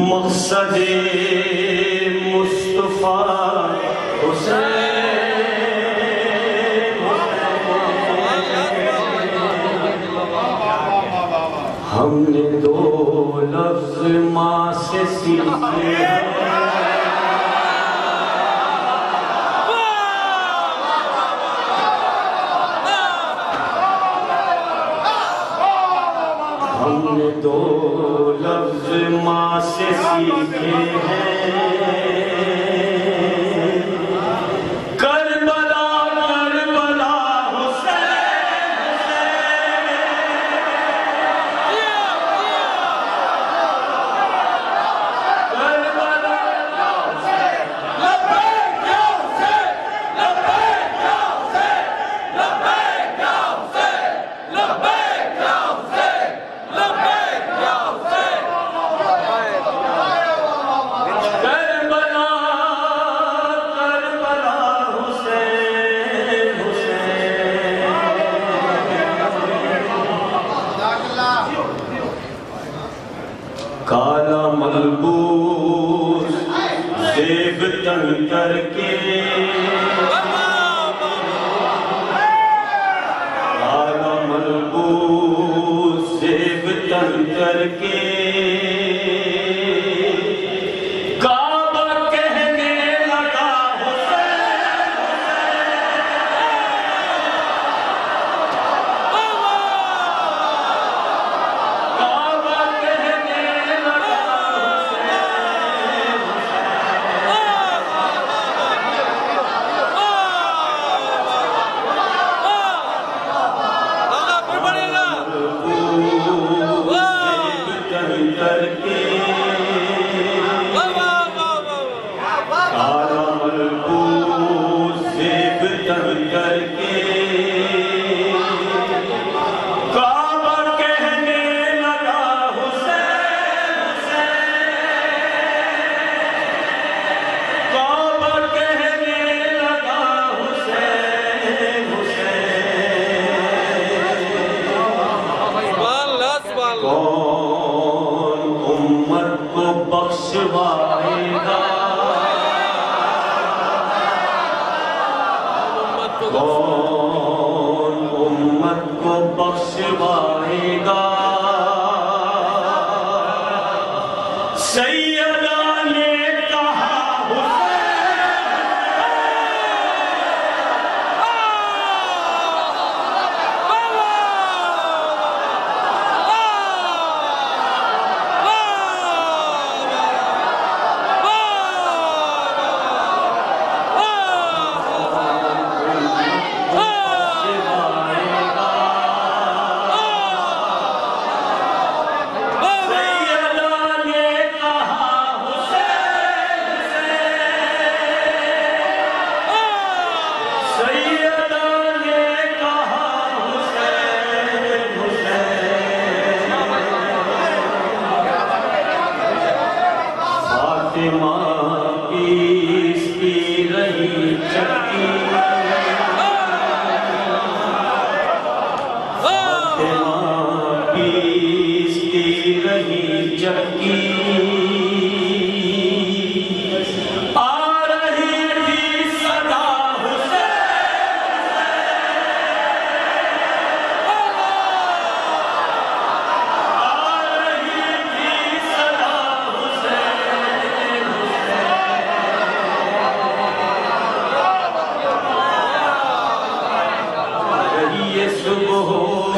मक़सदे मुस्तफ़ा हमने दो लफ्ज़ माँ से सीखे हमने दो लफ्ज़ माँ से सीखे हैं करबला करबला काला मलबूस ज़ेब तन करके काला मलबूस ज़ेब तन करके काबा कहने लगा कौन उम्मत को बख्शवाएगा कौन उम्मत को बख्शवाएगा सैयदा ने कहा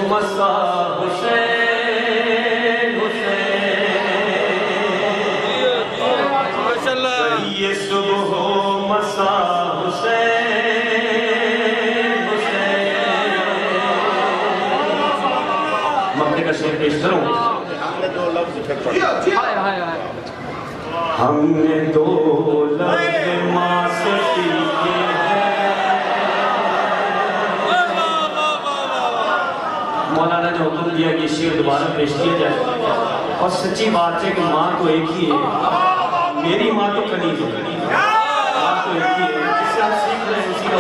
मसा हुसैन हुसैन ये सुबह मसा हुसैन हुसैन मक्के का शेर पेश करूं हमने दो लफ्ज़ माँ से सीखे मौलाना ने हुक्म दिया कि शेर दोबारा पेश किया जाए और सच्ची बात है कि माँ तो एक ही है मेरी माँ तो कनीज है माँ तो एक ही है जिससे हम सीख रहे हैं उसी का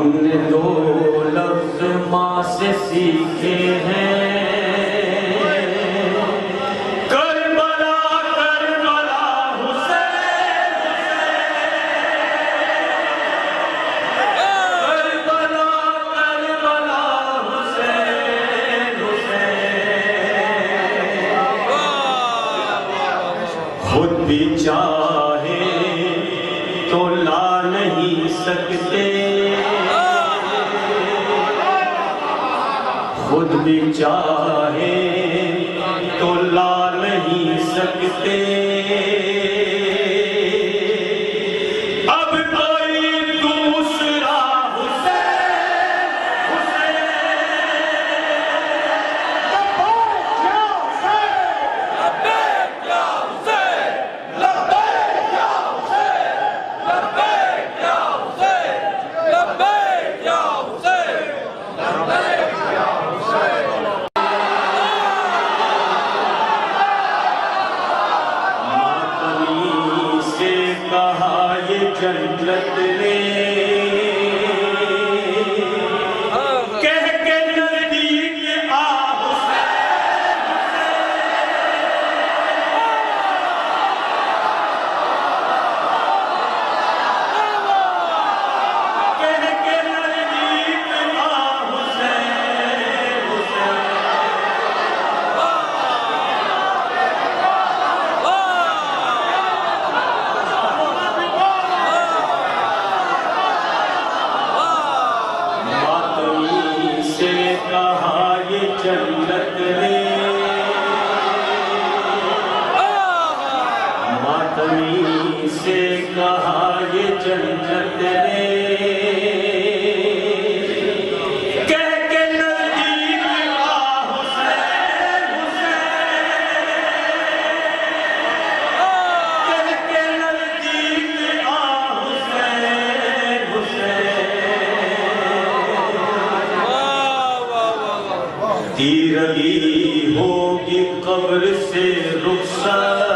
हमने दो लफ्ज माँ से सीखे हैं, Karbala Karbala Hussain, Karbala Karbala Hussain Hussain. खुद भी चाहे तो ला नहीं सकते, खुद भी चाहे तो ला नहीं सकते। अब कोई दूसरा हुसैन हुसैन, जन्नत ने कह के नजदीक आ कह के नजदीक आ हुसैन हुसैन। कहा ये जन्नत ने, मातमी से कहा ये जन्नत ने, कह के नजदीक आ हुसैन हुसैन, कह के नजदीक आ हुसैन हुसैन। तीरगी होगी कब्र से रुखसत,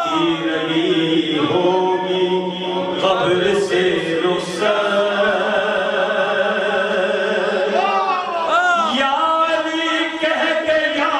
तीरगी होगी कब्र से रुखसत, यारी कह के या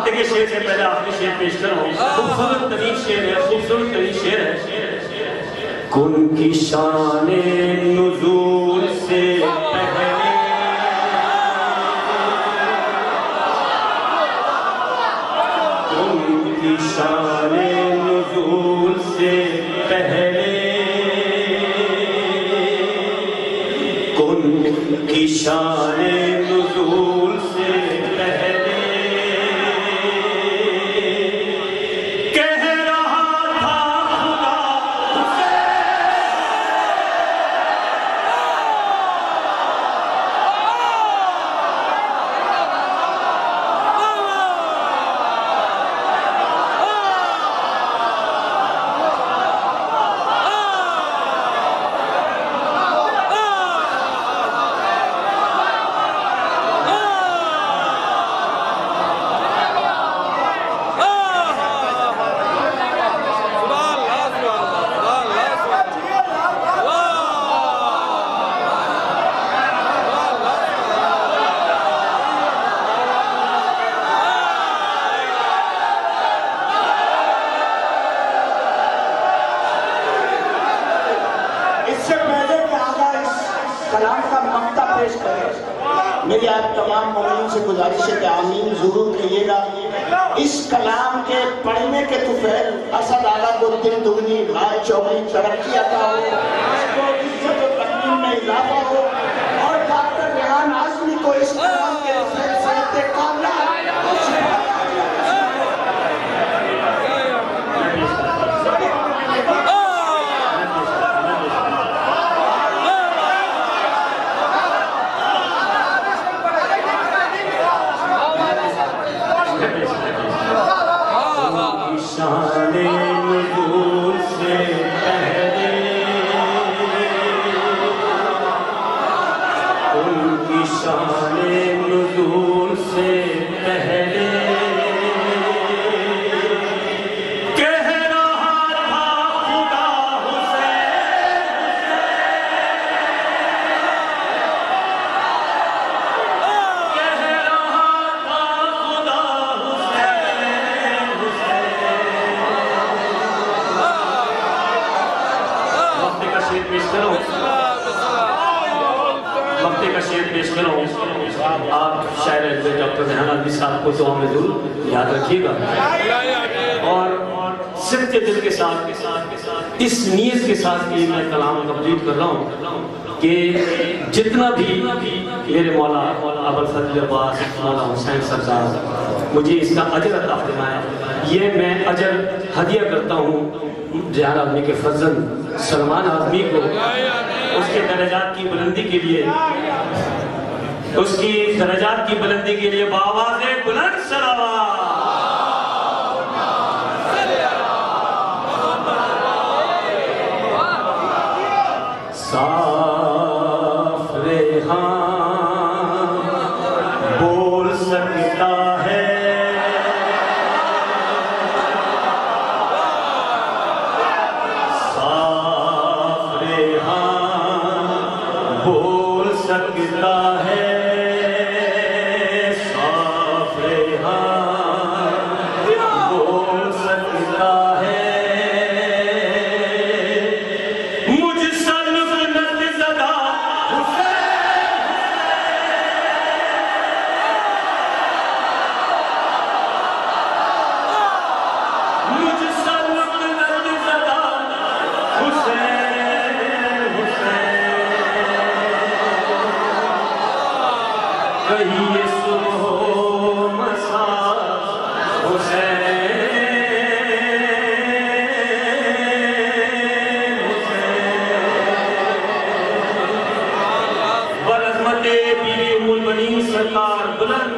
के शेर से पहले आखिरी शेर पेश कर रहा हूं। खूबसूरत तरीन शेर है, खूबसूरत तरीन शेर है। कुन की शाने नुज़ूल से पहले, कुन की शाने नुज़ूल से पहले, कुन की शाने नुज़ूल से पहले कलाम का मक्ता पेश करें। मेरी आप तमाम मोमिन से गुजारिश है कि आमीन जरूर कहिएगा। इस कलाम के पढ़ने के तुफैल असद आला को दिन दुगनी भाई चौगनी तरक्की अता हो, उसको इज्जत और तकरीम में इजाफा हो, और डॉक्टर रेहान आजमी को इस कलाम के तुफैल से कामला शाने नुज़ूल से पहले उनकी शाने नुज़ूल से पहले कह रहा था खुदा हुसैन, कह रहा था खुदा हुसैन, वक्ते का शेर पेश करो, वक्ते का शेर पेश करो। आप शायर डॉक्टर रेहान आज़मी साहब को दुआ में जरूर याद रखिएगा, और सच्चे दिल के साथ इस नीयत के साथ कि मैं कलाम कंप्लीट कर रहा हूँ कि जितना भी मेरे मौला अबुल फजल अब्बास मौला हुसैन सरदार मुझे इसका अजर अता फरमाए, ये मैं अजर हदिया करता हूँ रेहान आज़मी के फजल सलमान आज़मी को, उसके दर्जात की बुलंदी के लिए, उसकी दर्जात की बुलंदी के लिए बावाज़े बुलंद सलावत। साफ रेहान बोल सकता है, साफ रेहान बोल सकता है, साफ रेहान बोल सकता है। मुझ सल्तनत ज़दा मुझ सल्तनत ज़दा हुसैन, कहिए सुबह मसा हुसैन, बरज़मते बीवी उम्मुल बनीन सरकार बुलंद